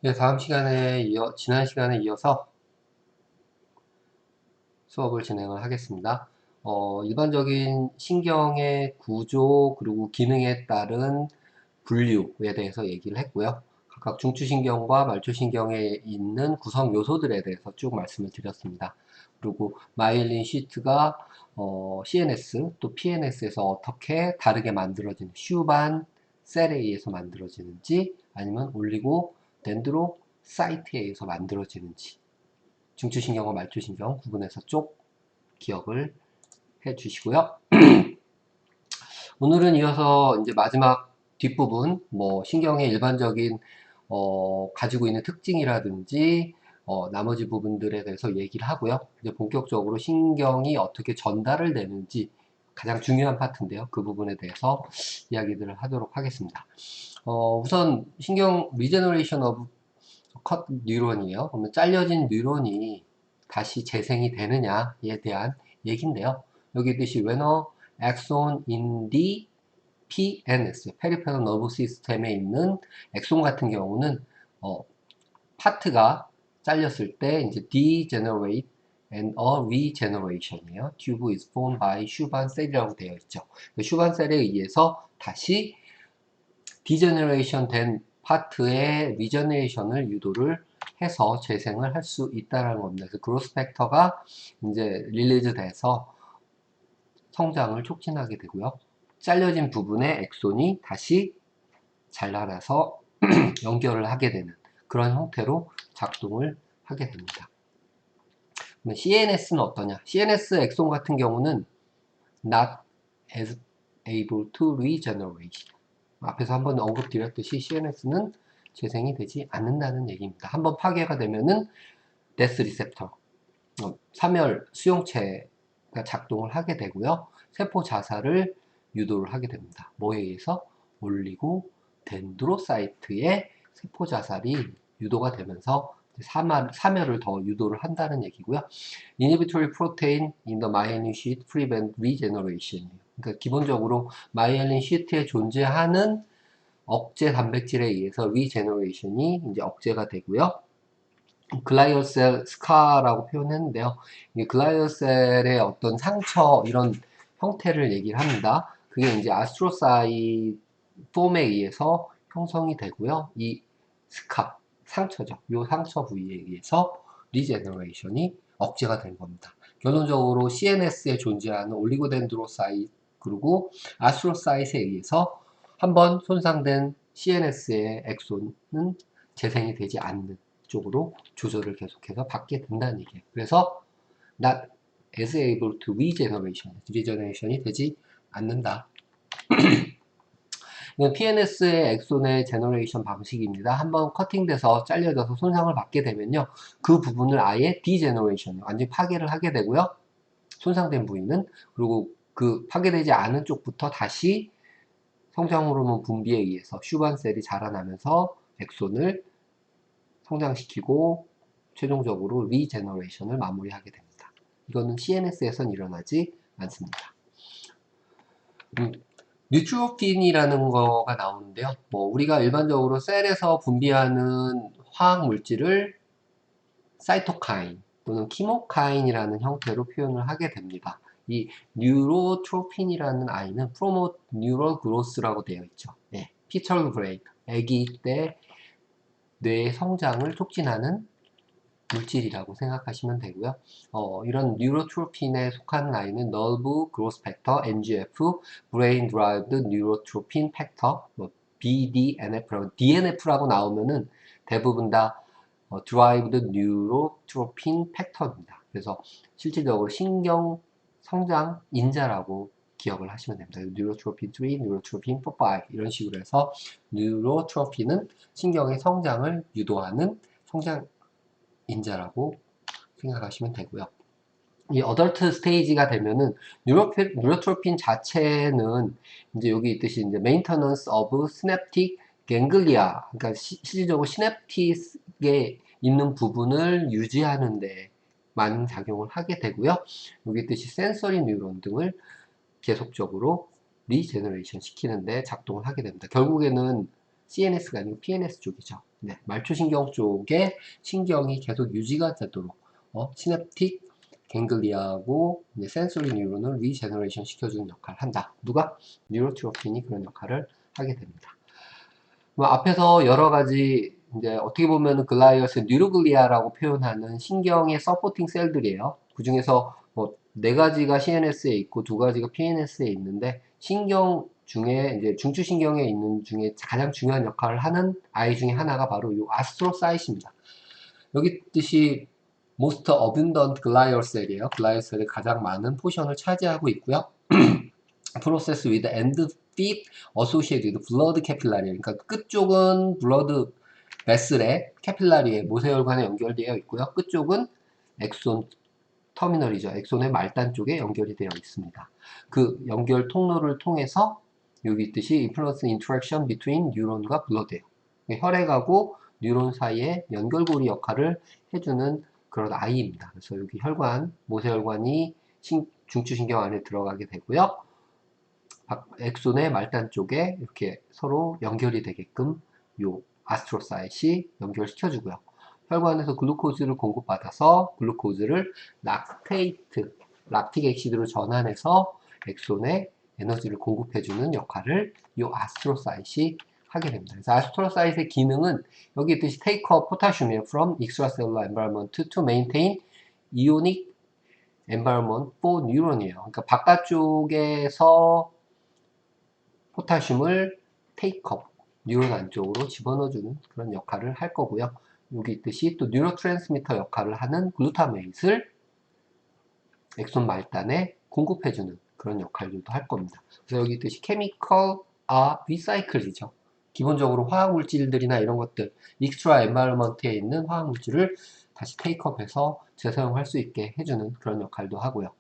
네, 다음 시간에 지난 시간에 이어서 수업을 진행을 하겠습니다. 일반적인 신경의 구조 그리고 기능에 따른 분류에 대해서 얘기를 했고요. 각각 중추신경과 말초신경에 있는 구성 요소들에 대해서 쭉 말씀을 드렸습니다. 그리고 마이엘린 시트가 CNS 또 PNS에서 어떻게 다르게 만들어지는 슈반 셀에 의해서 만들어지는지 아니면 올리고 덴드로사이트에 의해서 만들어지는지 중추신경과 말초신경 구분해서 쪽 기억을 해 주시고요. 오늘은 이어서 이제 마지막 뒷부분, 뭐 신경의 일반적인 가지고 있는 특징이라든지 나머지 부분들에 대해서 얘기를 하고요. 이제 본격적으로 신경이 어떻게 전달을 되는지 가장 중요한 파트인데요. 그 부분에 대해서 이야기들을 하도록 하겠습니다. 우선 신경 리제너레이션 오브 컷 뉴런이에요. 그러면 잘려진 뉴런이 다시 재생이 되느냐에 대한 얘기인데요. 여기 있듯이 when a axon in the PNS, 페리페럴 너브 시스템에 있는 엑손 같은 경우는 파트가 잘렸을 때 이제 degenerate and a regeneration이에요. Tube is formed by 슈반 셀이라고 되어 있죠. 슈반 셀에 의해서 다시 디제너레이션 된 파트의 리저네이션을 유도를 해서 재생을 할 수 있다는 겁니다. 그래서 그로스 팩터가 이제 릴리즈 돼서 성장을 촉진하게 되고요. 잘려진 부분의 엑손이 다시 잘라나서 연결을 하게 되는 그런 형태로 작동을 하게 됩니다. CNS는 어떠냐? CNS 엑손 같은 경우는 not as able to regenerate. 앞에서 한번 언급드렸듯이 CNS는 재생이 되지 않는다는 얘기입니다. 한번 파괴가 되면은 데스 리셉터, 사멸 수용체가 작동을 하게 되고요. 세포 자살을 유도를 하게 됩니다. 뭐에 의해서? 올리고 덴드로사이트의 세포 자살이 유도가 되면서 사멸을 더 유도를 한다는 얘기고요. Inhibitory protein in the myelin sheath prevent regeneration. 그러니까 기본적으로 마이엘린 시트에 존재하는 억제 단백질에 의해서 리제너레이션이 이제 억제가 되고요. 글라이오셀 스카라고 표현했는데요. 이 글라이오셀의 어떤 상처 이런 형태를 얘기를 합니다. 그게 이제 아스트로사이트 폼에 의해서 형성이 되고요. 이 스카 상처죠. 이 상처 부위에 의해서 리제너레이션이 억제가 된 겁니다. 결론적으로 CNS에 존재하는 올리고덴드로사이트 그리고 아스트로사이트에 의해서 한번 손상된 CNS의 엑손은 재생이 되지 않는 쪽으로 조절을 계속해서 받게 된다는 얘기예요. 그래서 not as able to regeneration이 되지 않는다. 이건 PNS의 엑손의 제너레이션 방식입니다. 한번 커팅돼서 잘려져서 손상을 받게 되면요. 그 부분을 아예 디제너레이션, 완전히 파괴를 하게 되고요. 손상된 부위는 그리고 그 파괴되지 않은 쪽부터 다시 성장 호르몬 분비에 의해서 슈반셀이 자라나면서 엑손을 성장시키고 최종적으로 리제너레이션을 마무리하게 됩니다. 이거는 CNS에선 일어나지 않습니다. 뉴트로핀이라는 거가 나오는데요. 뭐 우리가 일반적으로 셀에서 분비하는 화학 물질을 사이토카인 또는 키모카인이라는 형태로 표현을 하게 됩니다. 이 뉴로트로핀이라는 아이는 프로모트 뉴럴 그로스라고 되어 있죠. 네, 피처럴 브레이크, 아기 때 뇌의 성장을 촉진하는 물질이라고 생각하시면 되고요. 이런 뉴로트로핀에 속하는 아이는 Nerve Growth Factor, NGF, Brain Derived Neurotrophin Factor, 뭐 BDNF, DNF라고 나오면은 대부분 다 Derived Neurotrophin Factor입니다. 그래서 실질적으로 신경 성장 인자라고 기억을 하시면 됩니다. 뉴로트로핀 3, 뉴로트로핀 4, 5 이런 식으로 해서 뉴로트로핀은 신경의 성장을 유도하는 성장 인자라고 생각하시면 되고요. 이 어덜트 스테이지가 되면은 뉴로트로핀 자체는 이제 여기 있듯이 이제 메인터넌스 오브 시냅틱 갱글리아, 그러니까 실질적으로 시냅틱에 있는 부분을 유지하는 데 많은 작용을 하게 되고요. 여기 있듯이 센서리 뉴런 등을 계속적으로 리제너레이션 시키는데 작동을 하게 됩니다. 결국에는 CNS가 아니고 PNS 쪽이죠. 네, 말초신경 쪽에 신경이 계속 유지가 되도록 시냅틱 갱글리아하고 센소리 뉴런을 리제너레이션 시켜주는 역할을 한다. 누가? 뉴로트로핀이 그런 역할을 하게 됩니다. 뭐 앞에서 여러 가지 이제 어떻게 보면 글라이어스 뉴로글리아라고 표현하는 신경의 서포팅 셀들이에요. 그 중에서 뭐 4가지가 CNS에 있고 2가지가 PNS에 있는데 신경 중에 이제 중추신경에 있는 중에 가장 중요한 역할을 하는 아이 중에 하나가 바로 이 아스트로사이트입니다. 여기 뜻이 most abundant glial cell이에요. 글라이어 셀의 가장 많은 포션을 차지하고 있고요. process with end feet associated blood capillary. 그러니까 끝쪽은 blood vessel에 캐필라리에 모세혈관에 연결되어 있고요. 끝쪽은 엑손 터미널이죠. 엑손의 말단 쪽에 연결이 되어 있습니다. 그 연결 통로를 통해서 여기 있듯이 influence interaction between 뉴런과 blood예요. 혈액하고 뉴런 사이에 연결고리 역할을 해주는 그런 아이입니다. 그래서 여기 혈관, 모세혈관이 중추신경 안에 들어가게 되고요. 엑손의 말단 쪽에 이렇게 서로 연결이 되게끔 요 아스트로사이트이 연결시켜주고요. 혈관에서 글루코즈를 공급받아서 글루코즈를 락틱 액시드로 전환해서 엑손에 에너지를 공급해주는 역할을 이 아스트로사이트이 하게 됩니다. 그래서 아스트로사이트의 기능은 여기 있듯이 take up potassium from extracellular environment to maintain ionic environment for neuron이에요. 그러니까 바깥쪽에서 포타슘을 테이크업, 뉴런 안쪽으로 집어넣어주는 그런 역할을 할 거고요. 여기 있듯이 또 뉴로트랜스미터 역할을 하는 글루타메이트를 엑손 말단에 공급해주는 그런 역할들도 할 겁니다. 그래서 여기 있듯이 케미컬 리사이클이죠. 기본적으로 화학물질들이나 이런 것들, 익스트라 엔바이러먼트에 있는 화학물질을 다시 테이크업해서 재사용할 수 있게 해주는 그런 역할도 하고요.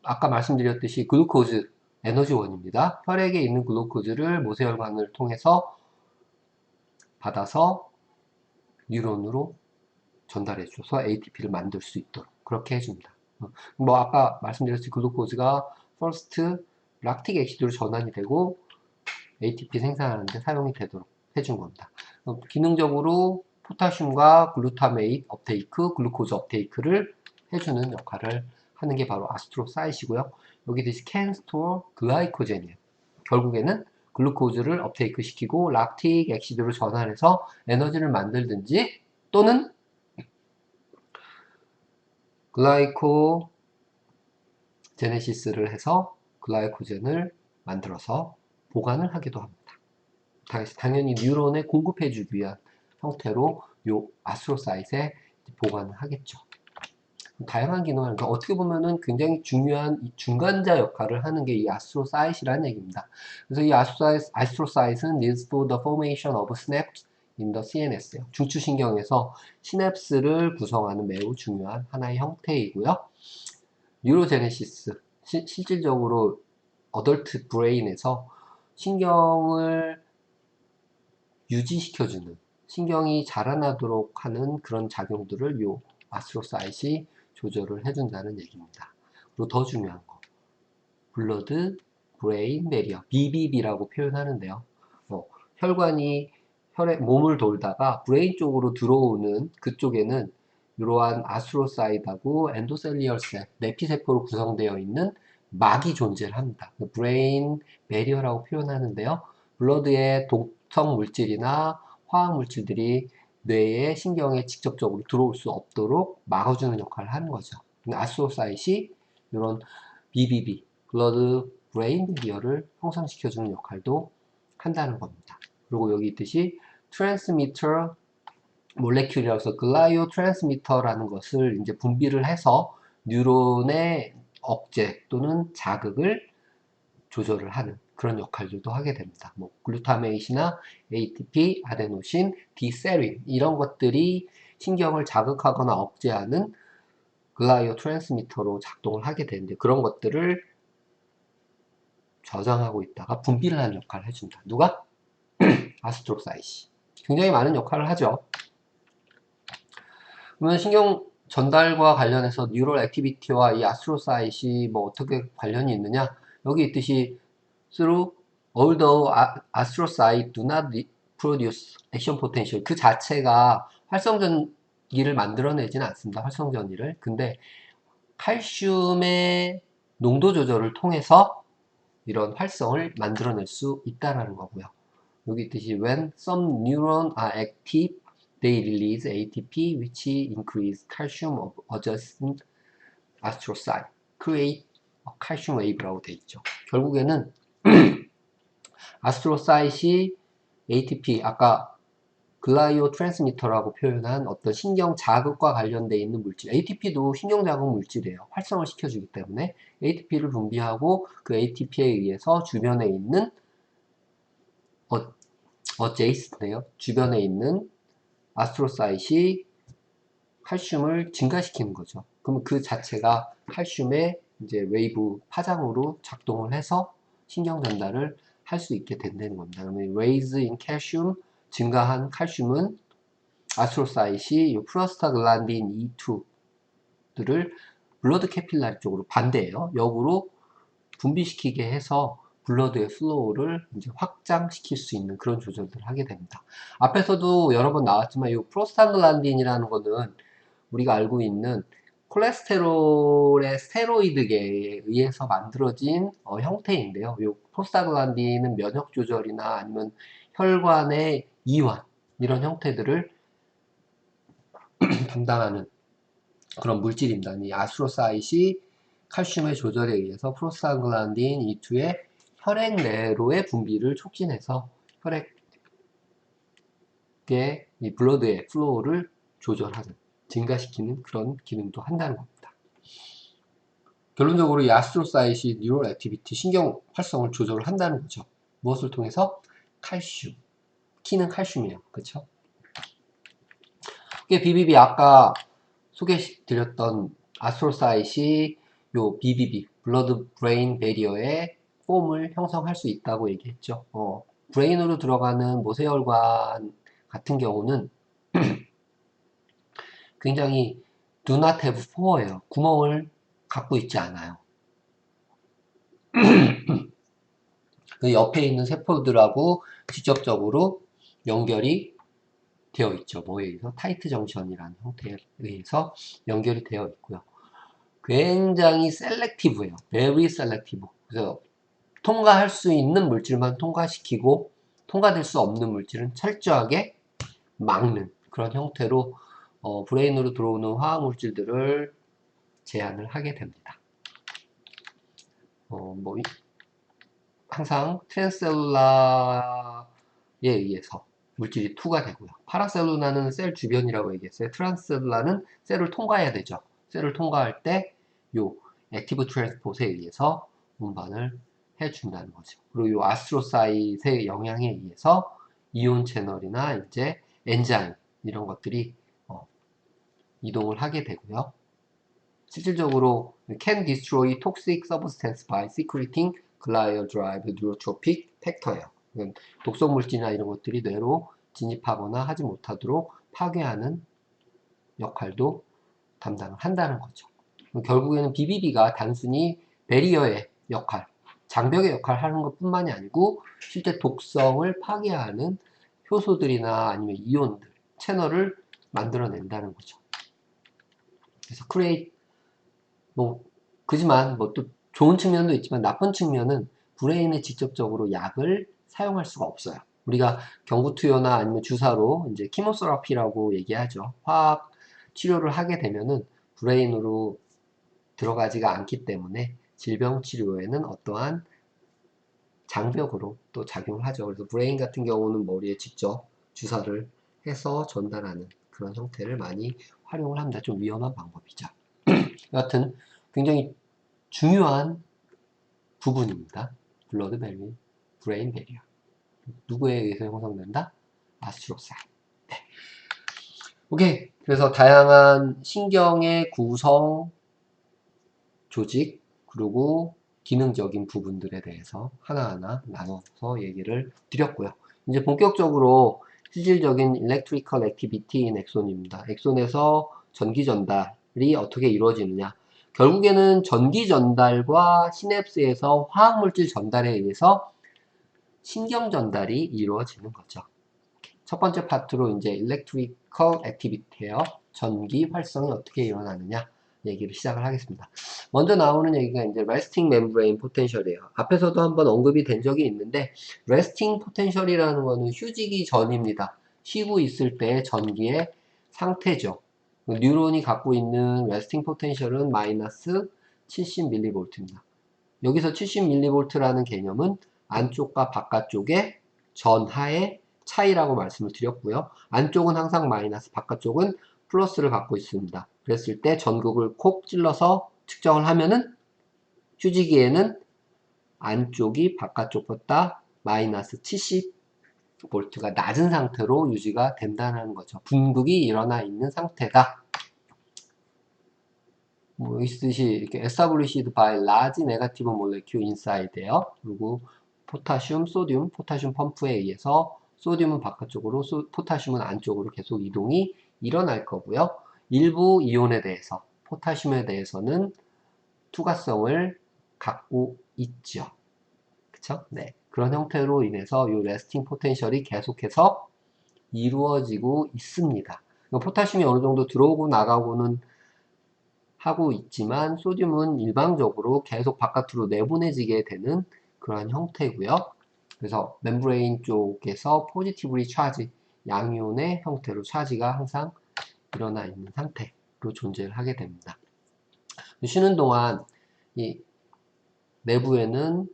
아까 말씀드렸듯이 글루코즈 에너지원입니다. 혈액에 있는 글루코즈를 모세혈관을 통해서 받아서 뉴런으로 전달해줘서 ATP를 만들 수 있도록 그렇게 해줍니다. 뭐 아까 말씀드렸듯이 글루코즈가 퍼스트 락틱 액시드로 전환이 되고 ATP 생산하는데 사용이 되도록 해준 겁니다. 기능적으로 포타슘과 글루타메이트 업테이크, 글루코즈 업테이크를 해주는 역할을 하는 게 바로 아스트로사이트이고요. 여기 있듯이 can store glycogen이에요. 결국에는 글루코즈를 업테이크 시키고 락틱 액시드로 전환해서 에너지를 만들든지 또는 글라이코제네시스를 해서 글라이코젠을 만들어서 보관을 하기도 합니다. 당연히 뉴런에 공급해주기 위한 형태로 이 아스트로사이트에 보관을 하겠죠. 다양한 기능을 하니까 어떻게 보면은 굉장히 중요한 중간자 역할을 하는 게 이 아스트로사이트라는 얘기입니다. 그래서 이 아스트로사이트는 needs for the formation of synapse in the CNS예요. 중추신경에서 시냅스를 구성하는 매우 중요한 하나의 형태이고요. 뉴로제네시스, 실질적으로 어덜트 브레인에서 신경을 유지시켜주는, 신경이 자라나도록 하는 그런 작용들을 요 아스트로사이트이 조절을 해준다는 얘기입니다. 그리고 더 중요한 거, 블러드 브레인 베리어, BBB라고 표현하는데요. 혈관이 몸을 돌다가 브레인 쪽으로 들어오는 그쪽에는 이러한 아스트로사이트하고 엔도셀리얼 셀, 내피세포로 구성되어 있는 막이 존재를 합니다. 브레인 베리어라고 표현하는데요. 블러드의 독성 물질이나 화학 물질들이 뇌의 신경에 직접적으로 들어올 수 없도록 막아주는 역할을 하는 거죠. 아스트로사이트이 이런 BBB, 블러드 브레인 베리어를 형성시켜주는 역할도 한다는 겁니다. 그리고 여기 있듯이 트랜스미터 몰레큘이라서 글라이오 트랜스미터라는 것을 이제 분비를 해서 뉴런의 억제 또는 자극을 조절을 하는 그런 역할들도 하게 됩니다. 뭐 글루타메이트나 ATP, 아데노신, 디세린 이런 것들이 신경을 자극하거나 억제하는 글라이오 트랜스미터로 작동을 하게 되는데 그런 것들을 저장하고 있다가 분비를 하는 역할을 해준다. 누가? 아스트로사이트. 굉장히 많은 역할을 하죠. 그러면 신경 전달과 관련해서 뉴럴 액티비티와 이 아스트로사이트이 뭐 어떻게 관련이 있느냐? 여기 있듯이 through although astrocytes do not produce action potential 그 자체가 활성전기를 만들어내지는 않습니다. 활성전기를. 근데 칼슘의 농도 조절을 통해서 이런 활성을 만들어낼 수 있다라는 거고요. 여기 있듯이 when some neurons are active, they release ATP which increase calcium adjacent astrocyte, create a calcium wave라고 돼 있죠. 결국에는 아스트로사이트이 ATP, 아까 글라이오 트랜스미터라고 표현한 어떤 신경 자극과 관련되어 있는 물질, ATP도 신경 자극 물질이에요. 활성을 시켜주기 때문에 ATP를 분비하고 그 ATP에 의해서 주변에 있는 어제이스트네요. 주변에 있는 아스트로사이트이 칼슘을 증가시키는 거죠. 그럼 그 자체가 칼슘의 이제 웨이브 파장으로 작동을 해서 신경 전달을 할 수 있게 된다는 겁니다. 그러면 raise in calcium, 증가한 칼슘은 아스트로사이트이 이 프로스타글란딘 E2들을 블러드 캐필라리 쪽으로 반대예요. 역으로 분비시키게 해서 블러드의 플로우를 이제 확장시킬 수 있는 그런 조절들을 하게 됩니다. 앞에서도 여러 번 나왔지만 이 프로스타글란딘이라는 거는 우리가 알고 있는 콜레스테롤의 스테로이드계에 의해서 만들어진 형태인데요. 이 프로스타글란딘은 면역 조절이나 아니면 혈관의 이완 이런 형태들을 담당하는 그런 물질입니다. 이 아스트로사이트이 칼슘의 조절에 의해서 프로스타글란딘 E2의 혈액 내로의 분비를 촉진해서 혈액의 이 블러드의 플로우를 조절하는, 증가시키는 그런 기능도 한다는 겁니다. 결론적으로 이 아스트로사이트이 뉴럴 액티비티, 신경 활성을 조절을 한다는 거죠. 무엇을 통해서? 칼슘. 키는 칼슘이에요. 그렇죠? 이게 BBB 아까 소개드렸던 아스트로사이트이 요 BBB, 블러드 브레인 베리어의 폼을 형성할 수 있다고 얘기했죠. 브레인으로 들어가는 모세혈관 같은 경우는 굉장히 do not have pore예요. 구멍을 갖고 있지 않아요. 그 옆에 있는 세포들하고 직접적으로 연결이 되어 있죠. 뭐에 의해서? 타이트 정션이라는 형태에 의해서 연결이 되어 있고요. 굉장히 셀렉티브해요. very selective. 그래서 통과할 수 있는 물질만 통과시키고 통과될 수 없는 물질은 철저하게 막는 그런 형태로 브레인으로 들어오는 화학 물질들을 제한을 하게 됩니다. 항상 트랜스셀룰라에 의해서 물질이 투과 되고요. 파라셀룰라는 셀 주변이라고 얘기했어요. 트랜스셀룰라는 셀을 통과해야 되죠. 셀을 통과할 때 요 액티브 트랜스포트에 의해서 운반을 해준다는 거죠. 그리고 요 아스트로사이트의 영향에 의해서 이온 채널이나 이제 엔자임 이런 것들이 이동을 하게 되고요. 실질적으로 can destroy toxic substance by secreting glial-derived neurotrophic factor예요. 독성 물질이나 이런 것들이 뇌로 진입하거나 하지 못하도록 파괴하는 역할도 담당을 한다는 거죠. 결국에는 BBB가 단순히 베리어의 역할, 장벽의 역할을 하는 것 뿐만이 아니고 실제 독성을 파괴하는 효소들이나 아니면 이온들, 채널을 만들어낸다는 거죠. 그래서 create 그지만 또 좋은 측면도 있지만 나쁜 측면은 브레인에 직접적으로 약을 사용할 수가 없어요. 우리가 경구투여나 아니면 주사로 이제 키모세라피라고 얘기하죠. 화학 치료를 하게 되면은 브레인으로 들어가지가 않기 때문에 질병 치료에는 어떠한 장벽으로 또 작용을 하죠. 그래서 브레인 같은 경우는 머리에 직접 주사를 해서 전달하는 그런 형태를 많이 활용을 합니다. 좀 위험한 방법이죠. 여하튼 굉장히 중요한 부분입니다. 블러드 브레인 베리어. 누구에 의해서 형성된다? 아스트로사이트. 네. 오케이. 그래서 다양한 신경의 구성, 조직, 그리고 기능적인 부분들에 대해서 하나하나 나눠서 얘기를 드렸고요. 이제 본격적으로 실질적인 Electrical Activity in 엑손입니다. 엑손에서 전기 전달이 어떻게 이루어지느냐. 결국에는 전기 전달과 시냅스에서 화학물질 전달에 의해서 신경 전달이 이루어지는 거죠. 첫 번째 파트로 이제 electrical activity예요. 전기 활성이 어떻게 일어나느냐 얘기를 시작을 하겠습니다. 먼저 나오는 얘기가 이제 resting membrane potential이에요. 앞에서도 한번 언급이 된 적이 있는데 resting potential이라는 거는 휴지기 전입니다. 쉬고 있을 때 전기의 상태죠. 뉴런이 갖고 있는 resting potential은 마이너스 70mV입니다. 여기서 70mV라는 개념은 안쪽과 바깥쪽의 전하의 차이라고 말씀을 드렸고요. 안쪽은 항상 마이너스, 바깥쪽은 플러스를 갖고 있습니다. 그랬을 때 전극을 콕 찔러서 측정을 하면은 휴지기에는 안쪽이 바깥쪽보다 마이너스 70V가 낮은 상태로 유지가 된다는 거죠. 분극이 일어나 있는 상태다. 뭐 있듯이 이렇게 established by large negative molecule inside예요. 그리고 포타슘, 소듐, 포타슘 펌프에 의해서 소듐은 바깥쪽으로, 포타슘은 안쪽으로 계속 이동이 일어날 거고요. 일부 이온에 대해서, 포타슘에 대해서는 투과성을 갖고 있죠. 그쵸? 네. 그런 형태로 인해서 이 레스팅 포텐셜이 계속해서 이루어지고 있습니다. 포타슘이 어느 정도 들어오고 나가고는 하고 있지만 소듐은 일방적으로 계속 바깥으로 내보내지게 되는 그런 형태고요. 그래서 멤브레인 쪽에서 포지티브리 차지, 양이온의 형태로 차지가 항상 일어나 있는 상태로 존재를 하게 됩니다. 쉬는 동안 이 내부에는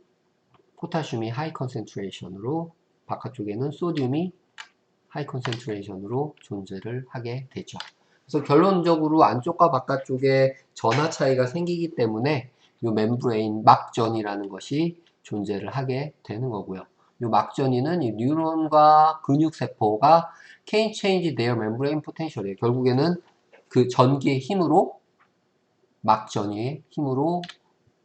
포타슘이 하이 컨센트레이션으로, 바깥쪽에는 소듐이 하이 컨센트레이션으로 존재를 하게 되죠. 그래서 결론적으로 안쪽과 바깥쪽에 전하 차이가 생기기 때문에 이 멤브레인 막전이라는 것이 존재를 하게 되는 거고요. 이 막전이는 이 뉴런과 근육세포가 can change their membrane potential이에요. 결국에는 그 전기의 힘으로, 막전의 힘으로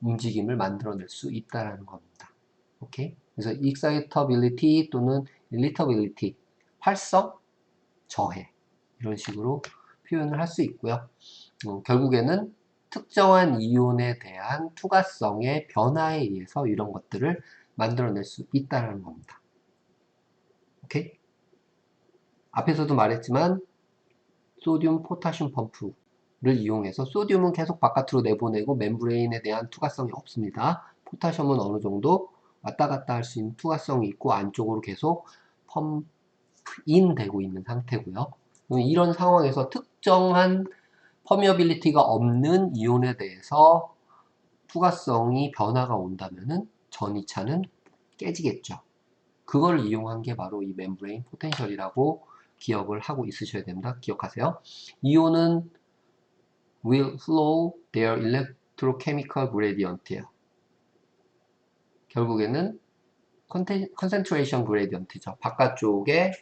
움직임을 만들어낼 수 있다는 겁니다. 오케이? 그래서 excitability 또는 irritability, 활성, 저해, 이런 식으로 표현을 할 수 있고요. 결국에는 특정한 이온에 대한 투과성의 변화에 의해서 이런 것들을 만들어낼 수 있다는 겁니다. 오케이? 앞에서도 말했지만 소듐 포타슘 펌프를 이용해서 소듐은 계속 바깥으로 내보내고 멤브레인에 대한 투과성이 없습니다. 포타슘은 어느 정도 왔다 갔다 할 수 있는 투과성이 있고 안쪽으로 계속 펌프인 되고 있는 상태고요. 이런 상황에서 특정한 퍼미어빌리티가 없는 이온에 대해서 투과성이 변화가 온다면은 전이차는 깨지겠죠. 그걸 이용한 게 바로 이 멤브레인 포텐셜이라고 기억을 하고 있으셔야 됩니다. 기억하세요. 이온은 will flow their electrochemical gradient예요. 결국에는 concentration gradient죠. 바깥쪽에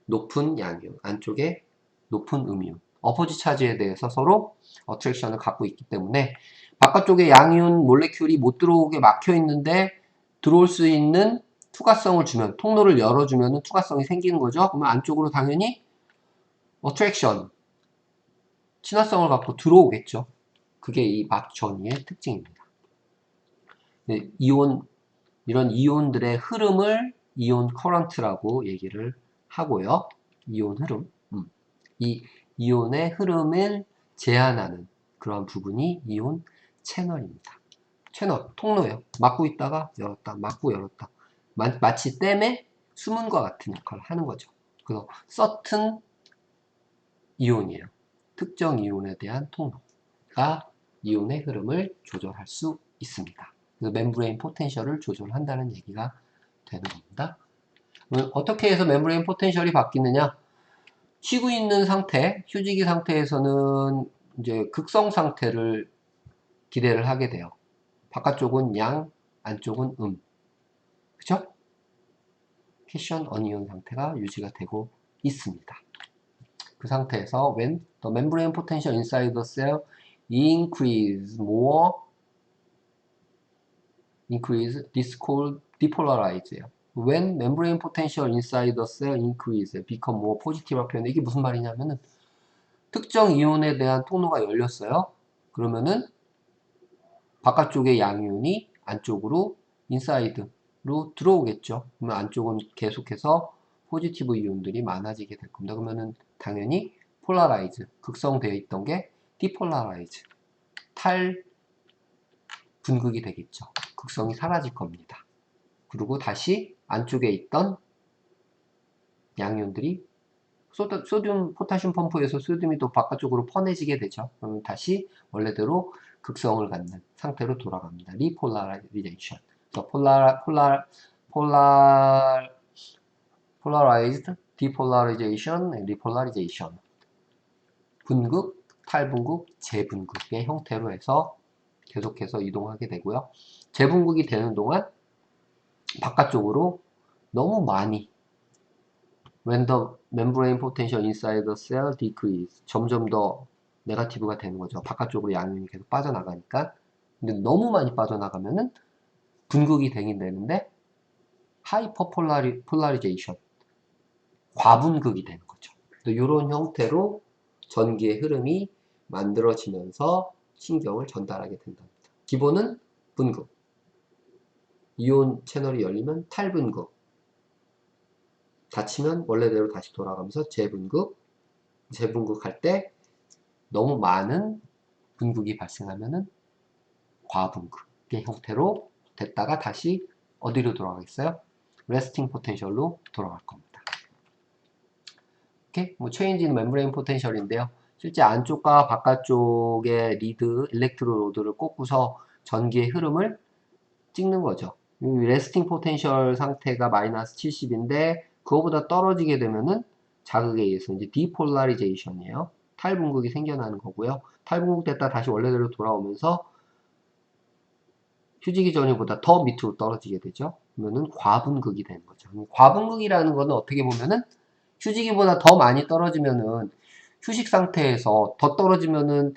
높은 양이온, 안쪽에 높은 음이온, 어포지 차지에 대해서 서로 어트랙션을 갖고 있기 때문에 바깥쪽에 양이온 몰레큘이 못 들어오게 막혀 있는데 들어올 수 있는 투과성을 주면, 통로를 열어주면 투과성이 생기는 거죠. 그러면 안쪽으로 당연히 어트랙션, 친화성을 갖고 들어오겠죠. 그게 이 막전이의 특징입니다. 이런 이온들의 흐름을 이온 커런트라고 얘기를 하고요. 이온 흐름. 이 이온의 흐름을 제한하는 그런 부분이 이온 채널입니다. 채널, 통로예요. 막고 있다가 열었다, 막고 열었다. 마치 댐의 수문과 같은 역할을 하는 거죠. 그래서 certain 이온이에요. 특정 이온에 대한 통로가 이온의 흐름을 조절할 수 있습니다. 그래서 멤브레인 포텐셜을 조절한다는 얘기가 되는 겁니다. 어떻게 해서 멤브레인 포텐셜이 바뀌느냐? 쉬고 있는 상태, 휴지기 상태에서는 이제 극성 상태를 기대를 하게 돼요. 바깥쪽은 양, 안쪽은 그죠? 캐션 어니온 상태가 유지가 되고 있습니다. 그 상태에서 when the membrane potential inside the cell this called depolarize예요. When membrane potential inside the cell increase, become more positive 표현. 이게 무슨 말이냐면은 특정 이온에 대한 통로가 열렸어요. 그러면은 바깥쪽의 양이온이 안쪽으로 인사이드로 들어오겠죠. 그러면 안쪽은 계속해서 포지티브 이온들이 많아지게 될 겁니다. 그러면은 당연히 폴라라이즈, 극성되어 있던 게 디폴라라이즈, 탈분극이 되겠죠. 극성이 사라질 겁니다. 그리고 다시 안쪽에 있던 양이온들이 소듐, 포타슘 펌프에서 소듐이 또 바깥쪽으로 퍼내지게 되죠. 그러면 다시 원래대로 극성을 갖는 상태로 돌아갑니다. 리폴라라이제이션. 그래서 폴라라이즈드, 디폴라리제이션, 리폴라리제이션. 분극, 탈분극, 재분극의 형태로 해서 계속해서 이동하게 되고요. 재분극이 되는 동안 바깥쪽으로 너무 많이 when the membrane potential inside the cell decrease 점점 더 네거티브가 되는 거죠. 바깥쪽으로 양이온이 계속 빠져나가니까. 근데 너무 많이 빠져나가면은 분극이 되긴 되는데 하이퍼폴라리제이션 과분극이 되는 거죠. 이런 형태로 전기의 흐름이 만들어지면서 신경을 전달하게 된답니다. 기본은 분극, 이온 채널이 열리면 탈분극, 닫히면 원래대로 다시 돌아가면서 재분극, 재분극할 때 너무 많은 분극이 발생하면은 과분극의 형태로 됐다가 다시 어디로 돌아가겠어요? 레스팅 포텐셜로 돌아갈 겁니다. 이렇게 뭐 체인지 인 멤브레인 포텐셜인데요. 실제 안쪽과 바깥쪽의 리드, 일렉트로로드를 꽂고서 전기의 흐름을 찍는 거죠. 레스팅 포텐셜 상태가 마이너스 70인데 그거보다 떨어지게 되면은 자극에 의해서 이제 디폴라리제이션이에요. 탈분극이 생겨나는 거고요. 탈분극 됐다 다시 원래대로 돌아오면서 휴지기 전후보다 더 밑으로 떨어지게 되죠. 그러면은 과분극이 되는 거죠. 과분극이라는 거는 어떻게 보면은 휴지기보다 더 많이 떨어지면은 휴식 상태에서 더 떨어지면은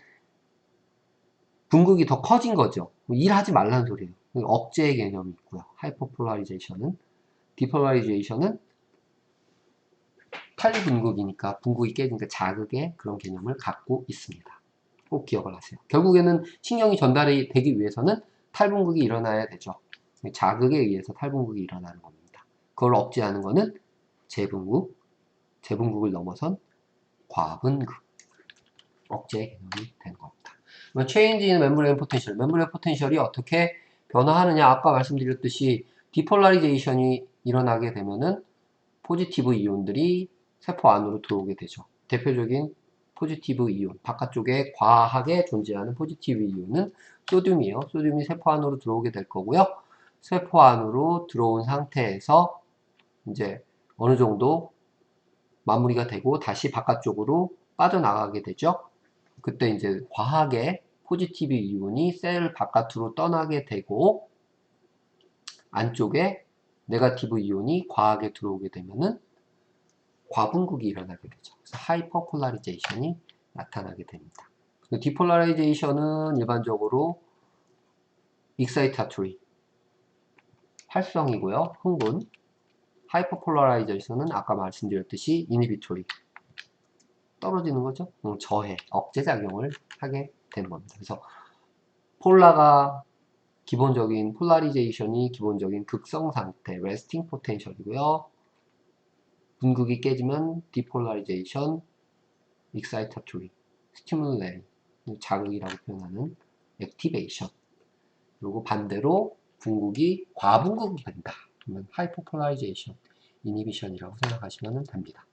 분극이 더 커진 거죠. 일하지 말라는 소리예요. 억제의 개념이 있고요. 하이퍼폴라리제이션은, 디폴라리제이션은 탈분극이니까 분극이 깨지니까 자극의 그런 개념을 갖고 있습니다. 꼭 기억을 하세요. 결국에는 신경이 전달이 되기 위해서는 탈분극이 일어나야 되죠. 자극에 의해서 탈분극이 일어나는 겁니다. 그걸 억제하는 거는 재분극, 재분극을 넘어선 과분극, 억제의 개념이 되는 겁니다. change in membrane potential, membrane potential이 어떻게 변화하느냐, 아까 말씀드렸듯이 디폴라리제이션이 일어나게 되면은 포지티브 이온들이 세포 안으로 들어오게 되죠. 대표적인 포지티브 이온, 바깥쪽에 과하게 존재하는 포지티브 이온은 소듐이에요. 소듐이 세포 안으로 들어오게 될 거고요. 세포 안으로 들어온 상태에서 이제 어느 정도 마무리가 되고 다시 바깥쪽으로 빠져나가게 되죠. 그때 이제 과하게 포지티브 이온이 셀 바깥으로 떠나게 되고 안쪽에 네거티브 이온이 과하게 들어오게 되면은 과분극이 일어나게 되죠. 그래서 하이퍼폴라리제이션이 나타나게 됩니다. 디폴라리제이션은 일반적으로 익사이타토리, 활성이고요. 흥분. 하이퍼폴라라이제이션은 아까 말씀드렸듯이 이니비토리, 떨어지는 거죠. 저해, 억제작용을 하게 되는 겁니다. 그래서 폴라가 기본적인 폴라리제이션이 기본적인 극성 상태, 레스팅 포텐셜이고요. 분극이 깨지면 디폴라리제이션, 익사이터토리, 스티뮬레이, 자극이라고 표현하는 액티베이션. 그리고 반대로 분극이 과분극이 된다. 그러면 하이퍼폴라리제이션, 이니비션이라고 생각하시면 됩니다.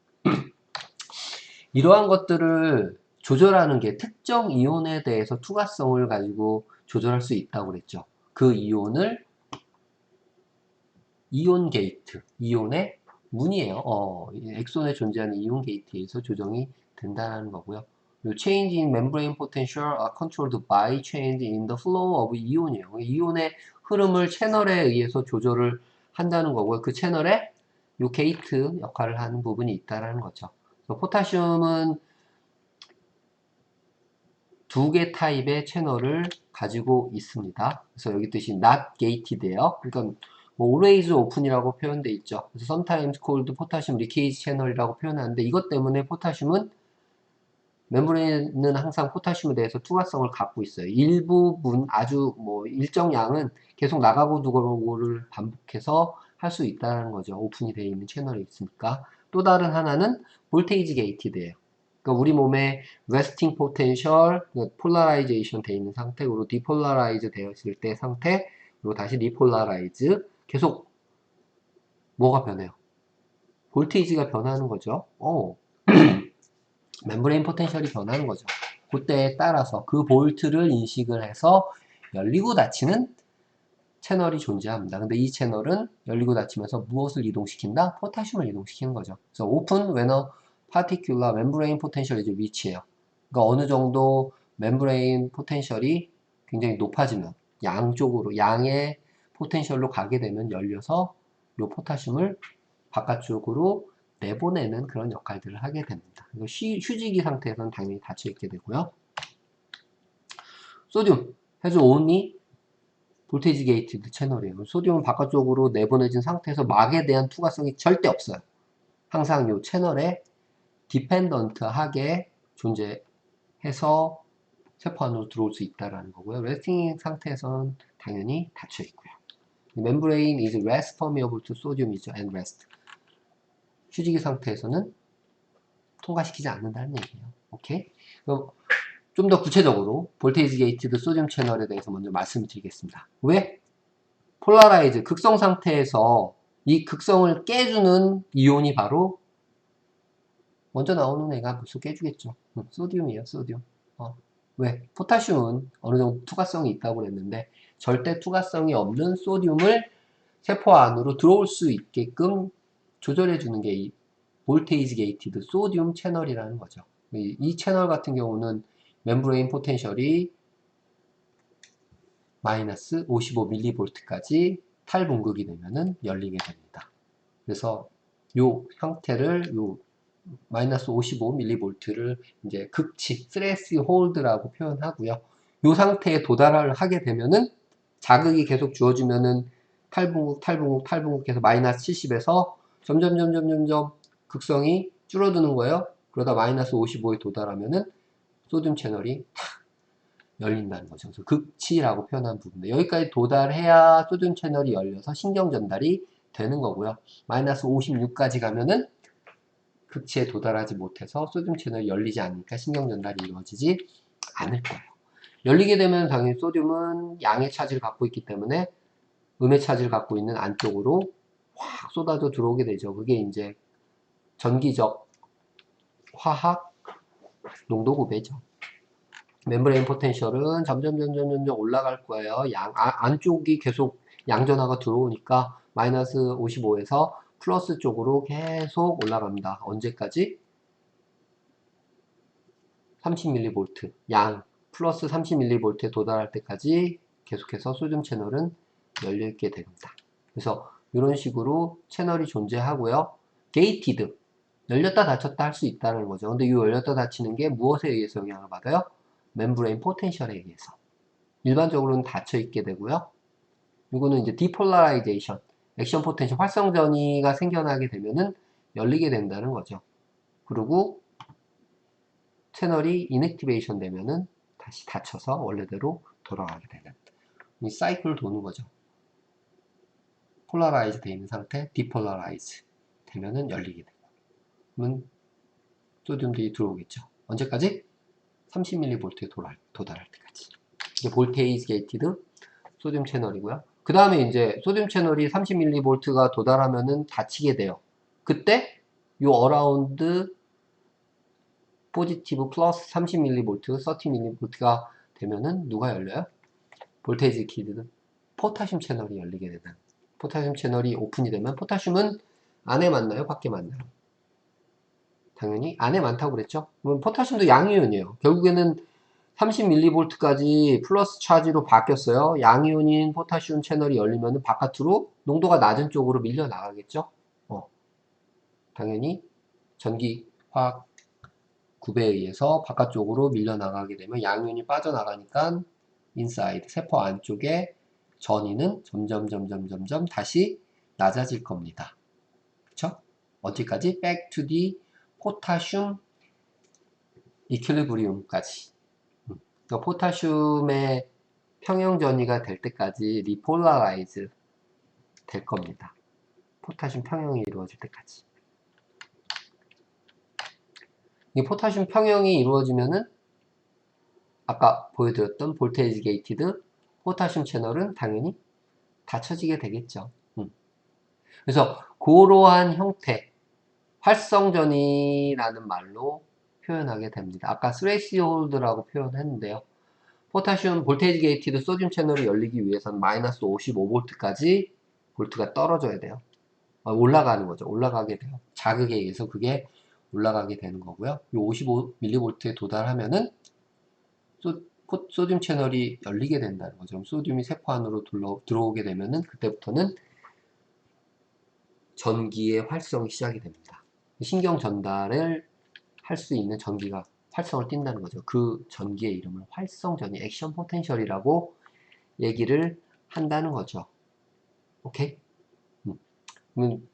이러한 것들을 조절하는 게 특정 이온에 대해서 투과성을 가지고 조절할 수 있다고 그랬죠. 그 이온을 이온 게이트, 이온의 문이에요. 엑손에 존재하는 이온 게이트에서 조정이 된다는 거고요. Change in membrane potential are controlled by change in the flow of 이온이에요. 이온의 흐름을 채널에 의해서 조절을 한다는 거고요. 그 채널에 이 게이트 역할을 하는 부분이 있다는 거죠. 포타슘은 두 개 타입의 채널을 가지고 있습니다. 그래서 여기 뜻이 not gated예요. 그러니까 뭐 always open이라고 표현되어 있죠. 그래서 sometimes called potassium leakage channel이라고 표현하는데 이것 때문에 포타슘은 멤브레인은 항상 포타슘에 대해서 투과성을 갖고 있어요. 일부분 아주 뭐 일정 양은 계속 나가고 들어오고를 반복해서 할 수 있다는 거죠. 오픈이 되어 있는 채널이 있으니까. 또 다른 하나는 볼테이지 게이티드예요. 그러니까 우리 몸에 resting potential, 폴라라이제이션 돼 있는 상태, 그리고 디폴라라이즈 되었을 때 상태, 그리고 다시 리폴라라이즈. 계속 뭐가 변해요? 볼테이지가 변하는 거죠. 멤브레인 포텐셜이 변하는 거죠. 그때에 따라서 그 볼트를 인식을 해서 열리고 닫히는 채널이 존재합니다. 근데 이 채널은 열리고 닫히면서 무엇을 이동시킨다? 포타슘을 이동시키는 거죠. 그래서 open when a particular membrane potential is reach예요. 그러니까 어느 정도 멤브레인 포텐셜이 굉장히 높아지면 양쪽으로 양의 포텐셜로 가게 되면 열려서 이 포타슘을 바깥쪽으로 내보내는 그런 역할들을 하게 됩니다. 휴지기 상태에서는 당연히 닫혀 있게 되고요. 소듐 has only 볼테이지 게이티드 채널이에요. 소듐은 바깥쪽으로 내보내진 상태에서 막에 대한 투과성이 절대 없어요. 항상 이 채널에 디펜던트하게 존재해서 세포 안으로 들어올 수 있다는 거고요. 레스팅 상태에서는 당연히 닫혀 있고요. membrane is less permeable to sodium이죠. and rest. 휴지기 상태에서는 통과시키지 않는다는 얘기예요. 오케이? 그럼 좀 더 구체적으로 볼테이지 게이티드 소듐 채널에 대해서 먼저 말씀을 드리겠습니다. 왜? 폴라라이즈, 극성 상태에서 이 극성을 깨주는 이온이 바로 먼저 나오는 애가 무슨 깨주겠죠. 소듐이에요, 소듐. 왜? 포타슘은 어느 정도 투과성이 있다고 그랬는데 절대 투과성이 없는 소듐을 세포 안으로 들어올 수 있게끔 조절해주는 게 이 볼테이지 게이티드 소듐 채널이라는 거죠. 이 채널 같은 경우는 멤브레인 포텐셜이 마이너스 55mV까지 탈분극이 되면은 열리게 됩니다. 그래서 요 형태를 요 마이너스 55mV를 이제 극치, 스레시 홀드라고 표현하고요. 요 상태에 도달을 하게 되면은 자극이 계속 주어지면은 탈분극해서 마이너스 70에서 점점 극성이 줄어드는 거예요. 그러다 마이너스 55에 도달하면은 소듐 채널이 열린다는 거죠. 그래서 극치라고 표현한 부분인데 여기까지 도달해야 소듐 채널이 열려서 신경 전달이 되는 거고요. 마이너스 56까지 가면은 극치에 도달하지 못해서 소듐 채널이 열리지 않으니까 신경 전달이 이루어지지 않을 거예요. 열리게 되면 당연히 소듐은 양의 차지를 갖고 있기 때문에 음의 차지를 갖고 있는 안쪽으로 확 쏟아져 들어오게 되죠. 그게 이제 전기적 화학 농도 구배죠. 멤브레인 포텐셜은 점점 올라갈 거예요. 안쪽이 계속 양전하가 들어오니까 마이너스 55에서 플러스 쪽으로 계속 올라갑니다. 언제까지? 30mV 양 플러스 30mV에 도달할 때까지 계속해서 소듐 채널은 열려있게 됩니다. 그래서 이런 식으로 채널이 존재하고요. 게이티드 열렸다 닫혔다 할 수 있다는 거죠. 근데 이 열렸다 닫히는 게 무엇에 의해서 영향을 받아요? 멤브레인 포텐셜에 의해서. 일반적으로는 닫혀 있게 되고요. 이거는 이제 디폴라라이제이션, 액션 포텐셜 활성 전이가 생겨나게 되면은 열리게 된다는 거죠. 그리고 채널이 인액티베이션 되면은 다시 닫혀서 원래대로 돌아가게 되는 이 사이클 도는 거죠. 폴라라이즈 되어 있는 상태, 디폴라라이즈 되면은 열리게 되고 그러면 소듐들이 들어오겠죠. 언제까지? 30mV에 도달할 때까지. 이게 볼테이지 게이티드 소듐 채널이고요. 그 다음에 이제 소듐 채널이 30mV가 도달하면은 닫히게 돼요. 그때 요 어라운드 포지티브 플러스 30mV, 30mV가 되면은 누가 열려요? 볼테이지 게이티드 포타슘 채널이 열리게 되는. 포타슘 채널이 오픈이 되면 포타슘은 안에 많나요? 밖에 많나요? 당연히 안에 많다고 그랬죠? 그럼 포타슘도 양이온이에요. 결국에는 30mV까지 플러스 차지로 바뀌었어요. 양이온인 포타슘 채널이 열리면 바깥으로 농도가 낮은 쪽으로 밀려 나가겠죠? 당연히 전기 화학 굽에 의해서 바깥쪽으로 밀려 나가게 되면 양이온이 빠져나가니까 인사이드 세포 안쪽에 전위는 점점 다시 낮아질 겁니다. 그쵸? 어디까지? back to the potassium equilibrium까지. 그러니까 포타슘의 평형 전이가 될 때까지 리폴라라이즈 될 겁니다. 포타슘 평형이 이루어질 때까지. 이 포타슘 평형이 이루어지면은 아까 보여드렸던 볼테이지 게이티드 포타슘 채널은 당연히 닫혀지게 되겠죠. 그래서 그러한 형태, 활성전이라는 말로 표현하게 됩니다. 아까 스레시홀드라고 표현했는데요. 포타슘 볼테이지 게이티드 소듐 채널이 열리기 위해서는 마이너스 55V까지 볼트가 떨어져야 돼요. 올라가는 거죠. 올라가게 돼요. 자극에 의해서 그게 올라가게 되는 거고요. 이 55mV에 도달하면은 소듐 채널이 열리게 된다는 거죠. 소듐이 세포 안으로 들어오게 되면은 그때부터는 전기의 활성이 시작이 됩니다. 신경 전달을 할 수 있는 전기가 활성을 띈다는 거죠. 그 전기의 이름을 활성전이 액션 포텐셜이라고 얘기를 한다는 거죠. 오케이?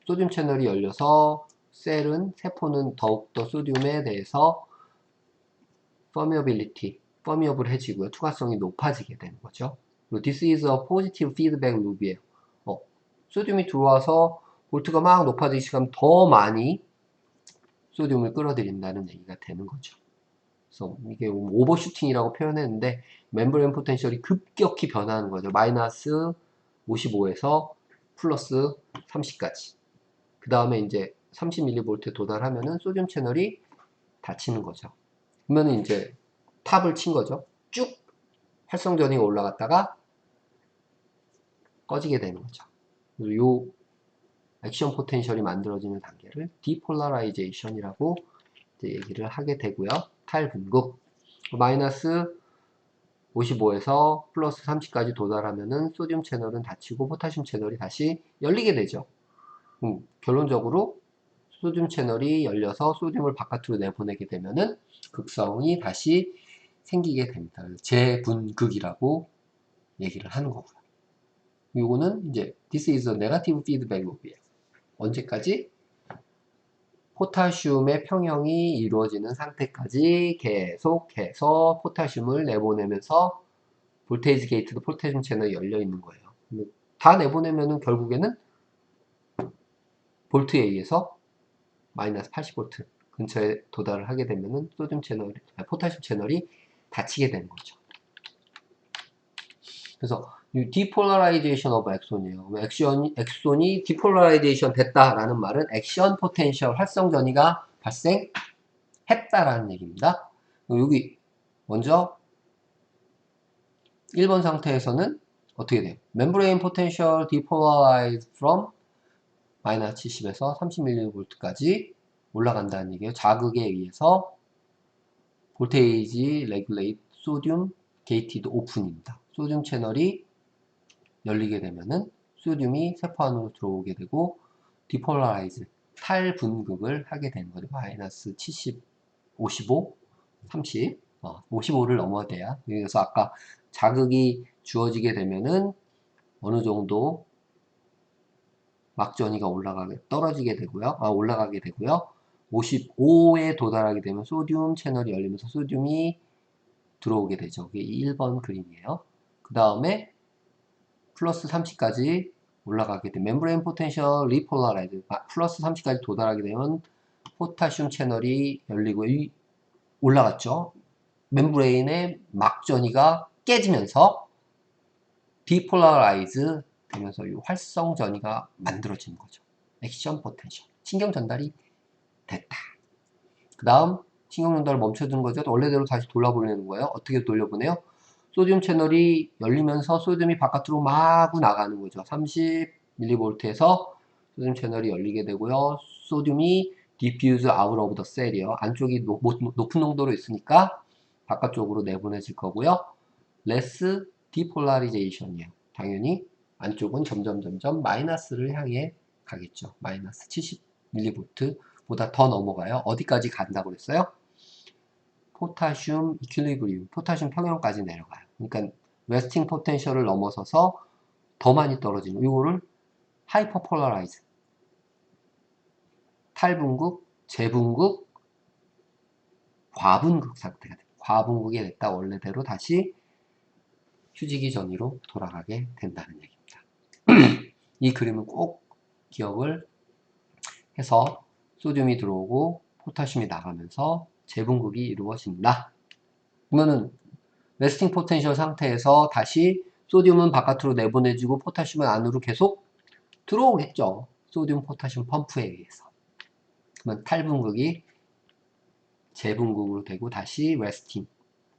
소듐 채널이 열려서 세포는 더욱더 소듐에 대해서 퍼미어블해지고요. 투과성이 높아지게 되는 거죠. 그리고 this is a positive feedback loop이에요. 소듐이 들어와서 볼트가 막 높아지기 시작하면 더 많이 소듐을 끌어들인다는 얘기가 되는 거죠. 그래서 이게 오버슈팅이라고 표현했는데 멤브레인 포텐셜이 급격히 변하는 거죠. 마이너스 55에서 플러스 30까지. 그 다음에 이제 30mV에 도달하면은 소듐 채널이 닫히는 거죠. 그러면 이제 탑을 친 거죠. 쭉 활성전이가 올라갔다가 꺼지게 되는 거죠. 그리고 요 액션 포텐셜이 만들어지는 단계를 디폴라라이제이션이라고 얘기를 하게 되고요. 탈분국 마이너스 55에서 플러스 30까지 도달하면은 소듐 채널은 닫히고 포타슘 채널이 다시 열리게 되죠. 결론적으로 소듐 채널이 열려서 소듐을 바깥으로 내보내게 되면은 극성이 다시 생기게 됩니다. 재분극이라고 얘기를 하는 거고요. 이거는 이제 this is a negative feedback loop이에요. 언제까지? 포타슘의 평형이 이루어지는 상태까지 계속해서 포타슘을 내보내면서 볼테이지 게이트도 포타슘 채널이 열려 있는 거예요. 다 내보내면은 결국에는 볼트에 의해서 마이너스 80V 근처에 도달을 하게 되면은 포타슘 채널이 닫히게 되는 거죠. 그래서 디폴라라이제이션 오브 엑손이에요. 엑손이 디폴라라이제이션 됐다라는 말은 액션 포텐셜 활성 전이가 발생했다라는 얘기입니다. 여기 먼저 1번 상태에서는 어떻게 돼요? membrane potential depolarized from 마이너스 70에서 30mV까지 올라간다는 얘기예요. 자극에 의해서 볼테이지 레귤레이트 소듐 게이티드 오픈입니다. 소듐 채널이 열리게 되면은 소듐이 세포 안으로 들어오게 되고 디폴라라이즈 탈분극을 하게 되는 거죠. 마이너스 70, 55, 30, 55를 넘어야. 그래서 아까 자극이 주어지게 되면은 어느 정도 막전이가 떨어지게 되고요. 올라가게 되고요. 55에 도달하게 되면 소듐 채널이 열리면서 소듐이 들어오게 되죠. 그게 1번 그림이에요. 그 다음에 플러스 30까지 올라가게 되면 멤브레인 포텐셜 리폴라라이즈 플러스 30까지 도달하게 되면 포타슘 채널이 열리고 올라갔죠. 멤브레인의 막전이가 깨지면서 디폴라라이즈 되면서 이 활성 전이가 만들어지는 거죠. 액션 포텐셜 신경 전달이 됐다. 그 다음 신경 전달을 멈춰둔 거죠. 원래대로 다시 돌려보내는 거예요. 어떻게 돌려보내요? 소듐 채널이 열리면서 소듐이 바깥으로 마구 나가는 거죠. 30mV에서 소듐 채널이 열리게 되고요. 소듐이 diffuse out of the cell이요. 안쪽이 높은 농도로 있으니까 바깥쪽으로 내보내질 거고요. less depolarization이에요. 당연히 안쪽은 점점 마이너스를 향해 가겠죠. 마이너스 70mV보다 더 넘어가요. 어디까지 간다고 그랬어요? 포타슘 이퀄리브리움, 포타슘 평형까지 내려가요. 그러니까 웨스팅 포텐셜을 넘어서서 더 많이 떨어지는 이거를 하이퍼폴라라이즈, 탈분극, 재분극, 과분극 상태가 됩니다. 과분극이 됐다 원래대로 다시 휴지기 전이로 돌아가게 된다는 얘기입니다. 이 그림은 꼭 기억을 해서 소듐이 들어오고 포타슘이 나가면서 재분극이 이루어진다. 그러면은 레스팅 포텐셜 상태에서 다시 소듐은 바깥으로 내보내지고 포타슘은 안으로 계속 들어오겠죠. 소듐 포타슘 펌프에 의해서. 그러면 탈분극이 재분극으로 되고 다시 레스팅,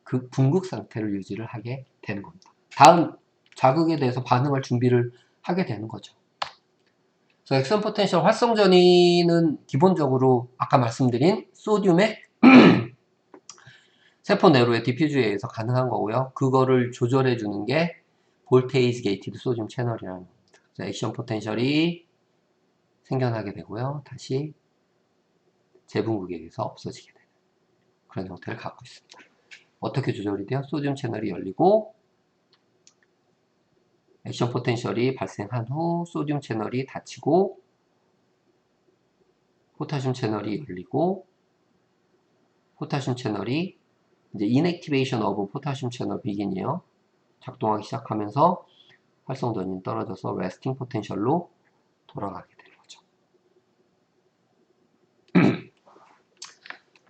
그 분극 상태를 유지를 하게 되는 겁니다. 다음 자극에 대해서 반응할 준비를 하게 되는 거죠. 그래서 액션 포텐셜 활성 전이는 기본적으로 아까 말씀드린 소듐의 세포 내로의 디퓨즈에 의해서 가능한 거고요. 그거를 조절해 주는 게 볼테이지 게이티드 소듐 채널이라는 겁니다. 그래서 액션 포텐셜이 생겨나게 되고요. 다시 재분극에 의해서 없어지게 되는 그런 형태를 갖고 있습니다. 어떻게 조절이 돼요? 소듐 채널이 열리고 액션 포텐셜이 발생한 후 소듐 채널이 닫히고 포타슘 채널이 열리고 포타슘 채널이 이제 inactivation of 포타슘 채널 비긴이요. 작동하기 시작하면서 활성 전이 떨어져서 resting 포텐셜로 돌아가게 되는 거죠.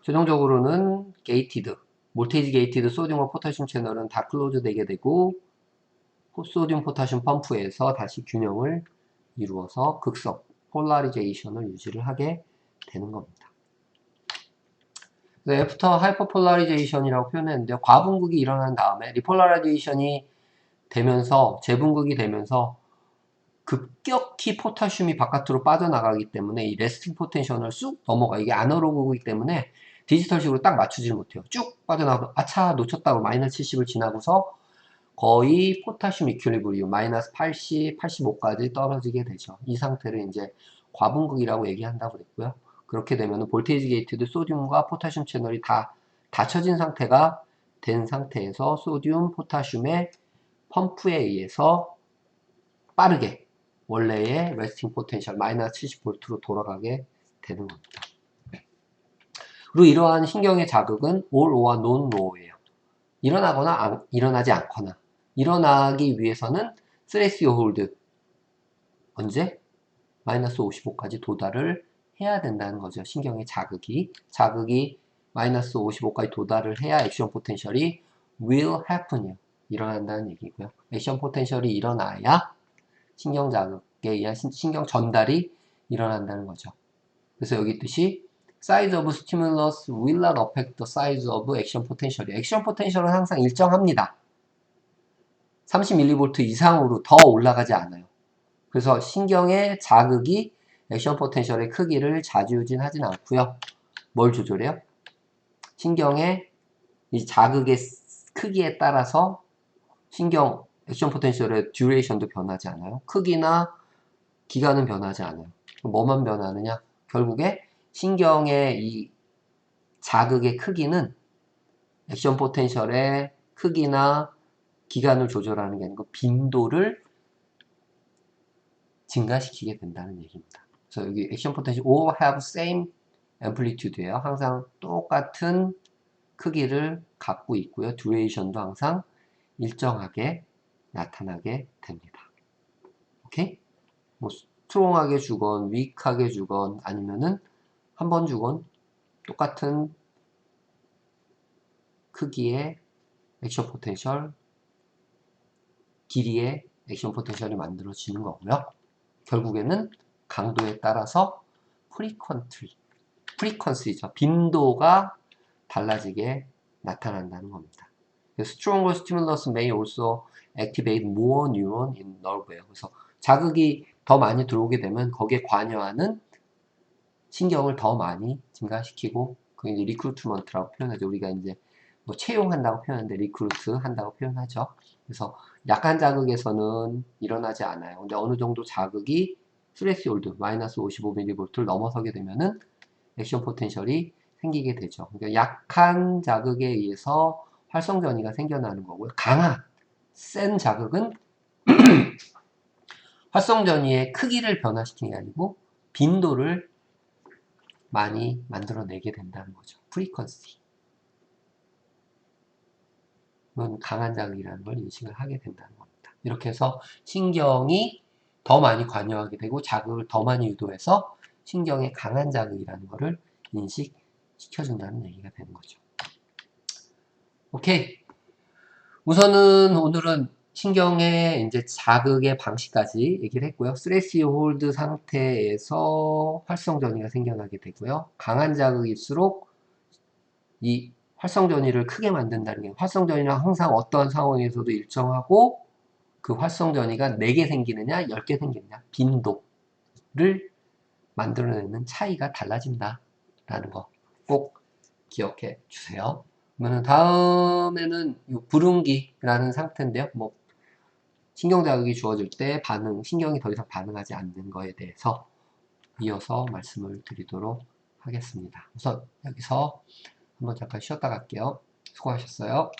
최종적으로는 게이티드, 몰테이지 게이티드 소듐과 포타슘 채널은 다 클로즈 되게 되고 소듐 포타슘 펌프에서 다시 균형을 이루어서 극성, 폴라리제이션을 유지를 하게 되는 겁니다. 애프터 하이퍼폴라리제이션이라고 표현했는데요. 과분극이 일어난 다음에 리폴라리제이션이 되면서 재분극이 되면서 급격히 포타슘이 바깥으로 빠져나가기 때문에 이 레스팅 포텐션을 쑥 넘어가. 이게 아날로그이기 때문에 디지털식으로 딱 맞추질 못해요. 쭉 빠져나가고 아차 놓쳤다고 마이너스 70을 지나고서 거의 포타슘 이퀄리브리움 마이너스 80, 85까지 떨어지게 되죠. 이 상태를 이제 과분극이라고 얘기한다고 그랬고요. 그렇게 되면 볼테이지 게이트드 소듐과 포타슘 채널이 다 닫혀진 상태가 된 상태에서 소듐, 포타슘의 펌프에 의해서 빠르게 원래의 레스팅 포텐셜 마이너스 70V로 돌아가게 되는 겁니다. 그리고 이러한 신경의 자극은 all or non low예요. 일어나거나 일어나지 않거나 일어나기 위해서는 스레시오 홀드 언제? 마이너스 55까지 도달을 해야 된다는 거죠. 신경의 자극이 마이너스 55까지 도달을 해야 액션 포텐셜이 will happen이요. 일어난다는 얘기고요. 액션 포텐셜이 일어나야 신경 자극에 의한 신경 전달이 일어난다는 거죠. 그래서 여기 있듯이 size of stimulus will not affect the size of action potential. 액션 포텐셜은 항상 일정합니다. 30mV 이상으로 더 올라가지 않아요. 그래서 신경의 자극이 액션 포텐셜의 크기를 좌지우지하진 않고요. 뭘 조절해요? 신경의 이 자극의 크기에 따라서 신경 액션 포텐셜의 듀레이션도 변하지 않아요. 크기나 기간은 변하지 않아요. 뭐만 변하느냐? 결국에 신경의 이 자극의 크기는 액션 포텐셜의 크기나 기간을 조절하는 게 아니고 빈도를 증가시키게 된다는 얘기입니다. 그래서 여기 액션 포텐셜 all have same amplitude예요. 항상 똑같은 크기를 갖고 있고요. 듀레이션도 항상 일정하게 나타나게 됩니다. 오케이? 뭐 스트롱하게 주건 위크하게 주건 아니면은 한 번 주건 똑같은 크기의 액션 포텐셜 길이의 액션 포텐셜이 만들어지는 거고요. 결국에는 강도에 따라서 프리퀀시죠. 빈도가 달라지게 나타난다는 겁니다. Stronger stimulus may also activate more neuron in nerve예요. 그래서 자극이 더 많이 들어오게 되면 거기에 관여하는 신경을 더 많이 증가시키고 그게 이제 리크루트먼트라고 표현하죠. 우리가 이제 뭐 채용한다고 표현하는데 리크루트 한다고 표현하죠. 그래서 약한 자극에서는 일어나지 않아요. 근데 어느 정도 자극이 스레시홀드 마이너스 55mV를 넘어서게 되면은 액션 포텐셜이 생기게 되죠. 그러니까 약한 자극에 의해서 활성 전이가 생겨나는 거고요. 강한 센 자극은 활성 전이의 크기를 변화시키는 게 아니고 빈도를 많이 만들어내게 된다는 거죠. 프리퀀시. 이건 강한 자극이라는 걸 인식을 하게 된다는 겁니다. 이렇게 해서 신경이 더 많이 관여하게 되고 자극을 더 많이 유도해서 신경의 강한 자극이라는 것을 인식시키게 시켜준다는 얘기가 되는 거죠. 오케이. 우선은 오늘은 신경의 이제 자극의 방식까지 얘기를 했고요. 스트레스 홀드 상태에서 활성전이가 생겨나게 되고요. 강한 자극일수록 이 활성전이를 크게 만든다는 게, 활성전이는 항상 어떠한 상황에서도 일정하고 그 활성전이가 4개 생기느냐 10개 생기느냐 빈도를 만들어내는 차이가 달라진다 라는 거 꼭 기억해 주세요. 그러면 다음에는 이 불응기라는 상태인데요. 뭐 신경자극이 주어질 때 신경이 더 이상 반응하지 않는 거에 대해서 이어서 말씀을 드리도록 하겠습니다. 우선 여기서 한번 잠깐 쉬었다 갈게요. 수고하셨어요.